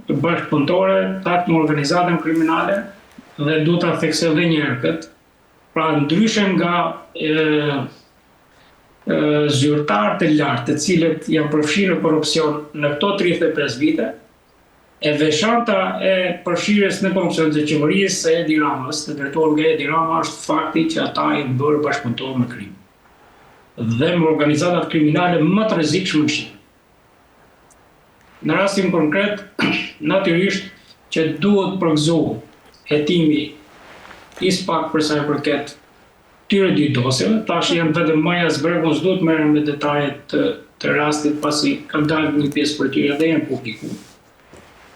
bashkëpunëtore, takt me organizatën kriminale dhe du ta theksoj edhe një herë këtë. Pra ndryshe nga zyrtarët e lartë, të cilët janë përfshirë në korrupsion në këto 35 vite, e veçanta e përfshirjes në korrupsion të qeverisë së Edi Ramës, të drejtuar nga Edi Rama, është fakti që ata janë bërë bashkëpunëtorë me krim dhe me organizatat kriminale më të rrezikshme në Shqipëri. Në rastin konkret, natyrisht që duhet përgëzohet hetimi i SPAK për sa i përket këtyre dy dosjeve, tash janë vetëm Maja Zbergu, s'duhet merrem me detajet të rastit pasi ka dalë një pjesë për tyre dhe janë publikuar.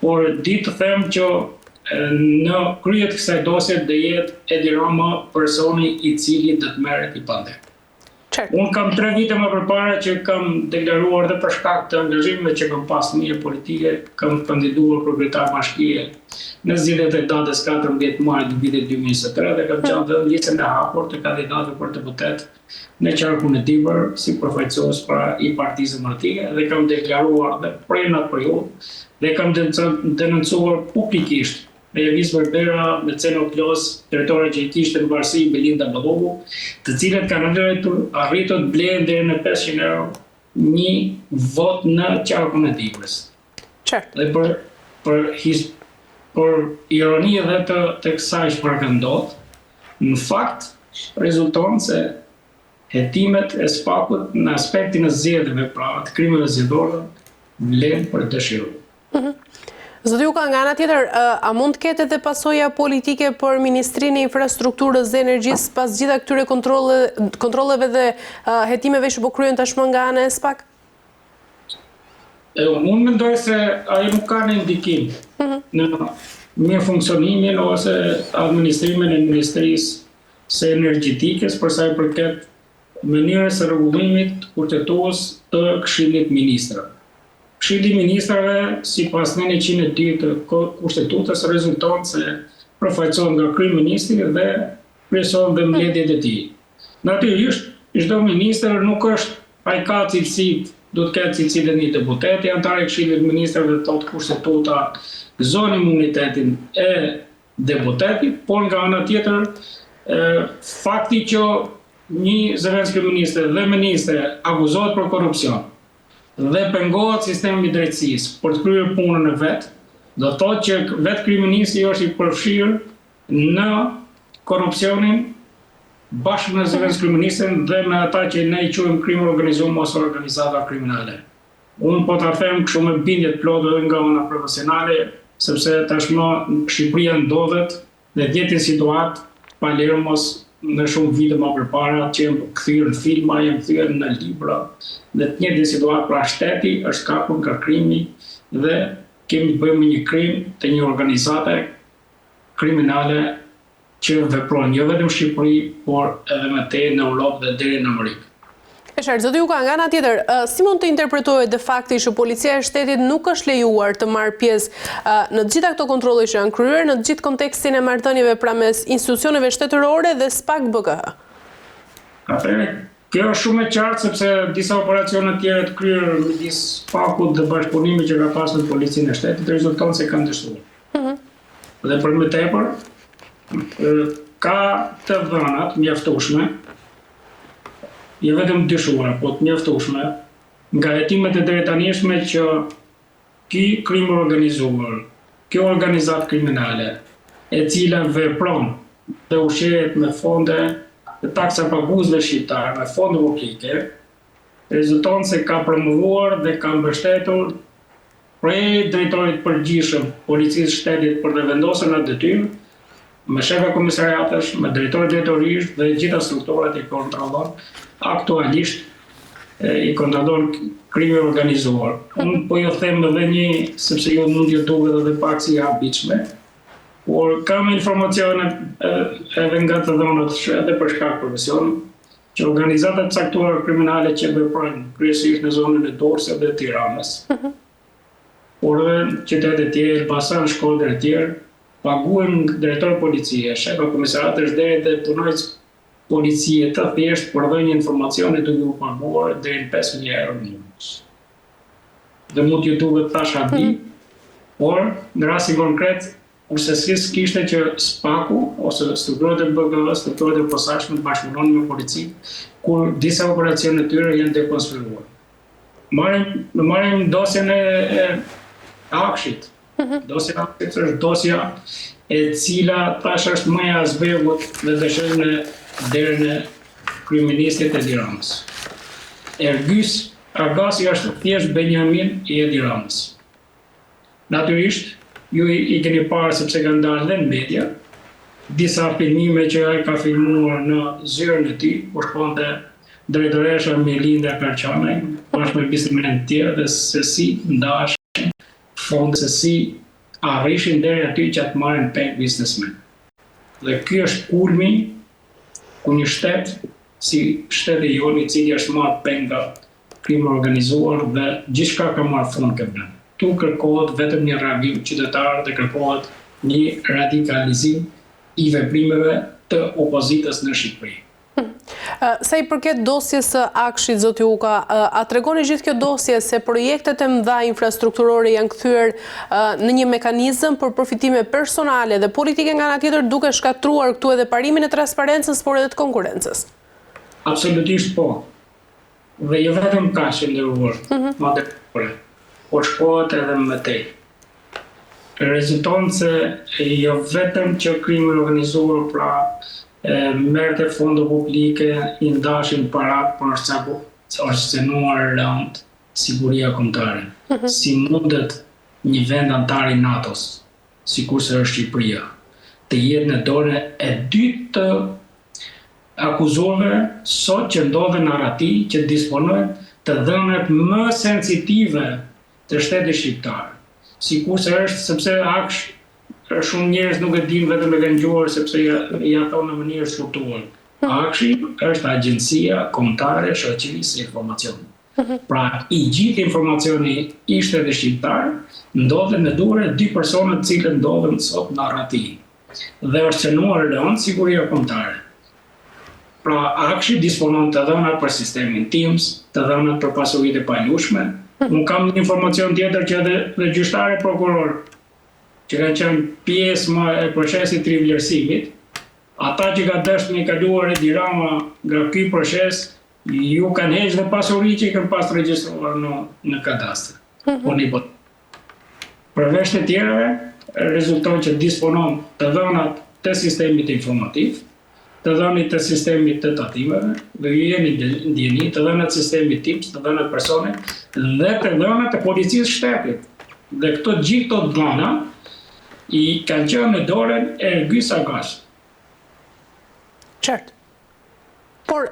Por di të them që në kryet kësaj dosje do jetë Edi Rama personi i cili do të merret i pandem. Unë kam 3 vite më përpara që kam deklaruar dhe për shkak të angazhimeve që kam pas në politike, kam kandiduar për kryetar bashkie në zgjedhjet e datës 14 maj 2023 dhe kam qenë në listën e hapur të kandidatëve për deputet në qarkun e Tibër si përfaqësues i Partisë Demokratike dhe kam deklaruar dhe prej në atë periudhë dhe kam denoncuar publikisht me Lëviz Berbera, me Ceno Klos, drejtore që i kishte në varësi Belinda Ballogu, të cilët kanë arritur të blejnë deri në 500 euro një vot në qarkun e Tibrës. Dhe për ironi edhe të kësaj çfarë ka ndodhur, në fakt rezulton se hetimet e SPAK-ut në aspektin e zgjedhjeve, pra të krimeve zgjedhore, vlen për dëshiruar. Zoti Uka, nga ana tjetër, a mund të ketë edhe pasoja politike për Ministrinë e Infrastrukturës dhe Energjisë pas gjitha këtyre kontrolleve dhe hetimeve që po kryen tashmë nga ana e SPAK? Unë mendoj se ai nuk ka një ndikim në mirë funksionimin ose administrimin e Ministrisë së Energjetikës për sa i përket mënyrës së rregullimit kushtetues të Këshillit Ministrave. Këshilli i Ministrave, sipas 102 të Kushtetutës, rezulton se përfaqësohet nga kryeministri dhe kryeson dhe mbledhjet e tij. Natyrisht, çdo ministër nuk është ai ka cilësitë, do të ketë cilësitë e një deputeti, antar i Këshillit të Ministrave thotë Kushtetuta gëzon imunitetin e deputetit, por nga ana tjetër fakti që një zëvendës kryeministër dhe ministre akuzohet për korrupsion dhe pengohet sistemi i drejtësisë për të kryer punën e vet, do thotë që vetë kryeministri është i përfshirë në korrupsionin bashkë me zëvendës kryeministrin dhe me ata që ne i quajmë krim organizuar ose organizata kriminale. Unë po ta them kështu me bindje të plotë edhe nga ana profesionale, sepse tashmë Shqipëria ndodhet në të njëjtin situatë Palermos në shumë vite më përpara, që janë kthyer në filma, janë kthyer në libra, në të njëjtin situatë, pra shteti është kapur nga krimi dhe kemi të bëjmë me një krim të një organizate kriminale që vepron jo vetëm në Shqipëri, por edhe më tej në Europë dhe deri në Amerikë. Zoti Uka, nga ana tjetër, si mund të interpretohet dhe fakti që policia e shtetit nuk është lejuar të marrë pjesë në të gjitha këto kontrolle që janë kryer në të gjithë kontekstin e marrëdhënieve pra mes institucioneve shtetërore dhe SPAK BKH? Kjo është shumë e qartë sepse disa operacione të tjera të kryer midis SPAK-ut dhe bashkëpunimit që ka pasur policinë e shtetit rezulton se kanë dështuar. Dhe për më tepër, ka të dhënat mjaftueshme, jo vetëm dyshuara, po të mjaftueshme, nga hetimet e drejtanishme që ky krim organizuar, kjo organizatë kriminale, e cila vepron dhe ushqehet me fonde të taksa paguesve shqiptar, me fonde publike, rezulton se ka promovuar dhe ka mbështetur prej drejtorit përgjithshëm policisë shtetit për të vendosur në detyrë, me shefa komisariatesh, me drejtor drejtorish dhe gjitha strukturat i kontrollon aktualisht i kontrollon krimi organizuar. Unë po ju them edhe një, sepse ju mund ju duket edhe pak si i habitshme, por kam informacione edhe nga të dhënat edhe për shkak profesionit, që organizatat caktuara kriminale që veprojnë kryesisht në zonën e Durrësit dhe Tiranës, por edhe qytete të tjera, Elbasan, Shkodër e tjerë, paguajnë drejtor policie, shefa komisariatesh deri dhe punojës policie të thjesht për dhënë informacione të ju paguar deri në 5.000 euro në muaj. Dhe mund t'ju duket tash habi, Por, në rastin konkret, kurse s'kishte që SPAK-u, ose strukturët e BG-s, strukturët e posaçme të bashkëpunonin me policinë, kur disa operacione të tyre janë dekonstruuar. Marrim dosjen e Akshit. Dosja e Akshit është dosja e cila tash është më e azbegut dhe dëshirën në derën e kryeministit e Tiranës. Ergys Agasi është thjesht Benjamin i Edi Ramës. Natyrisht, ju i keni parë sepse kanë dalë dhe në media, disa filmime që ai ka filmuar në zyrën e tij, kur shkonte drejtoresha Melinda Karçanaj, bashkë me biznesmenë të tjerë dhe se si ndashin fonde, se si arrishin deri aty që të marrin peng biznesmen. Dhe ky është kulmi ku një shtet, si shteti jon, i cili është marrë peng nga krimi organizuar dhe gjithçka ka marrë fund këtë vend. Tu kërkohet vetëm një reagim qytetar dhe kërkohet një radikalizim i veprimeve të opozitës në Shqipëri. Sa i përket dosjes së Akshit, zoti Uka, a tregoni gjithë kjo dosje se projektet e mëdha infrastrukturore janë kthyer në një mekanizëm për përfitime personale dhe politike nga ana tjetër, duke shkatruar këtu edhe parimin e transparencës, por edhe të konkurrencës? Absolutisht po. Dhe jo vetëm kaq e nderuar, madje por shkohet edhe më tej. Rezulton se jo vetëm që krimi organizuar pra merrte fonde publike, i ndashin parat, por është cenuar rënd siguria kombëtare. Si mundet një vend antar i NATO-s, sikurse është Shqipëria, të jetë në dorën e dytë të akuzuarve sot që ndodhen në Arati, që disponojnë të dhënat më sensitive të shtetit shqiptar. Sikurse është, sepse Aksh shumë njerëz nuk e dinë, vetëm e kanë dëgjuar sepse ja thonë në mënyrë shkurtuar. Akshi është agjencia kombëtare e shoqërisë së informacionit. Pra, i gjithë informacioni i shtetit shqiptar ndodhet në dorë e dy persona të cilët ndodhen sot në Arati. Dhe është cenuar rënd siguria kombëtare. Pra, Akshi disponon të dhënat për sistemin Teams, të dhënat për pasuritë e palushme. Unë kam një informacion tjetër që edhe gjyqtari prokuror, që kanë qenë pjesë e procesit të rivlerësimit, ata që ka dëshmë i kaluar Edi Rama nga ky proces, ju kanë heqë dhe pasuri që i kanë pas regjistruar në kadastër. Përveç të tjerave, rezulton që disponon të dhënat të sistemit informativ, të dhënat të sistemit të tatimeve, dhe ju jeni ndjeni, të dhënat sistemit Teams, të dhënat persone, dhe të dhënat të policisë shtetit. Dhe këto gjithë të dhëna i kanë qenë në dorën e Ergys Agasit. Qartë. Por,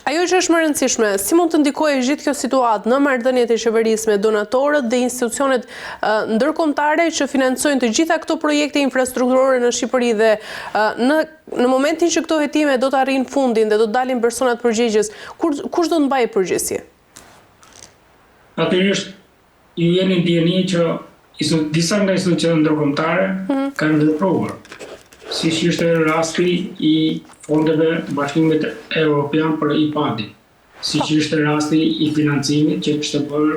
ajo që është më rëndësishme, si mund të ndikojë gjithë kjo situatë në marrëdhëniet e qeverisë me donatorët dhe institucionet ndërkombëtare që financojnë të gjitha këto projekte infrastrukturore në Shqipëri dhe në momentin që këto hetime do të arrijnë fundin dhe do të dalin personat përgjegjës, kush do të mbajë përgjegjësi? Natyrisht, ju jeni ndjeni që disa nga institucionet ndërkombëtare kanë vepruar. Si që ishte rasti i fondeve Bashkimit Evropian për IPAD-in, si që ishte rasti i financimit që kishte bërë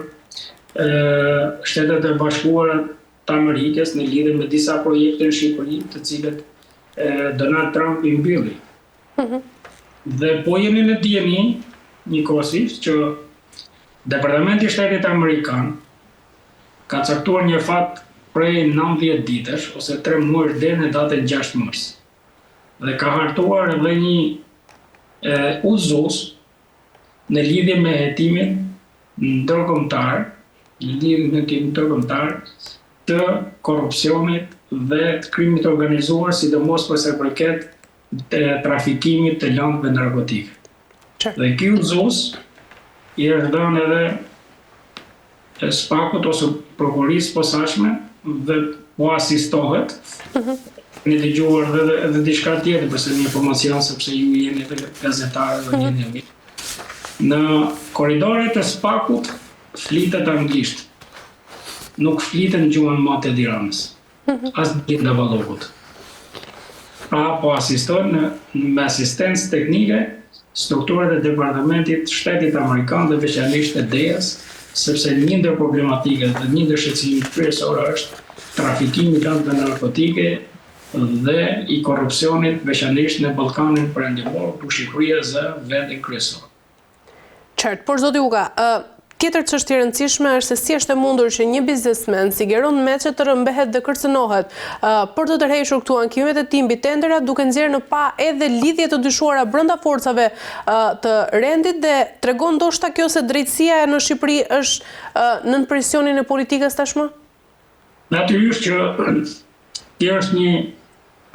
Shtetet e Bashkuara të Amerikës në lidhje me disa projekte në Shqipëri, të cilët Donald Trump i mbylli. Dhe po jeni në dieni njëkohësisht që Departamenti i Shtetit Amerikan ka caktuar një fat prej 90 ditësh ose 3 muajsh deri në datën 6 mars. Dhe ka hartuar edhe një udhëzues në lidhje me hetimin ndërkombëtar, të korrupsionit dhe të krimit organizuar, sidomos për sa përket trafikimit të lëndëve narkotike. Dhe ky udhëzues i është dhënë edhe SPAK-ut ose prokurisë posaçme dhe po asistohet. Në dëgjuar edhe diçka tjetër përse një informacion, sepse ju jeni edhe gazetarë dhe jeni mirë. Në korridoret e SPAK-ut flitet anglisht. Nuk flitet në gjuhën matë e Tiranës. As në Davallokut. Pra po asiston me asistencë teknike strukturat e Departamentit Shtetit Amerikan dhe veçanërisht e DEA-s, sepse një ndër problematikat dhe një ndër shqetësimet kryesore është trafikimit të narkotike dhe i korrupsionit veçanërisht në Ballkanin Perëndimor, ku Shqipëria zë vendin kryesor. Qartë, por zoti Uga, tjetër çështje e rëndësishme është se si është e mundur që një biznesmen si Geron Meçe të rëmbehet dhe kërcënohet për të tërhequr këtu ankimet e tij mbi tendera, duke nxjerrë në pa edhe lidhje të dyshuara brenda forcave të rendit, dhe tregon ndoshta kjo se drejtësia në Shqipëri është nën presionin e politikës tashmë? Natyrisht që kjo është një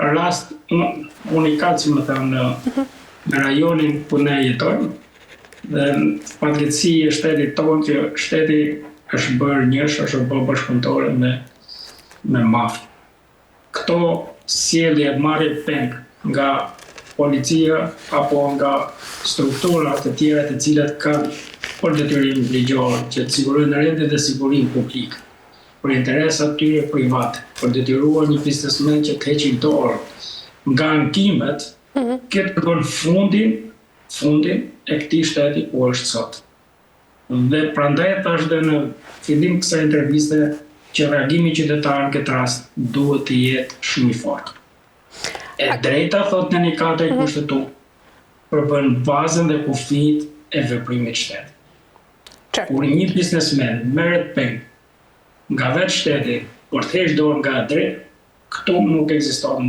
rast unikat, si më thënë, në rajonin ku ne jetojmë. Dhe fatkeqësia e shtetit tonë që shteti është bërë njësh, është bërë bashkëpunëtore me mafia. Këto sjellje marrin peng nga policia apo nga strukturat të tjera të cilat kanë për detyrim ligjor që të sigurojnë rendin dhe sigurinë publike, për interesat tyre private, për detyruar një biznesmen që të heqin dorë nga ankimet, këtë bën fundin e këtij shteti ku është sot. Dhe prandaj thash dhe në fillim kësaj interviste që reagimi i qytetarëve në këtë rast duhet të jetë shumë i fortë. E drejta, thot në një katër kushtetuar, përbën bazën dhe kufijt e veprimit shtetit. Kur një biznesmen merret peng nga vetë shteti për të hequr dorë nga drejt, këtu nuk ekziston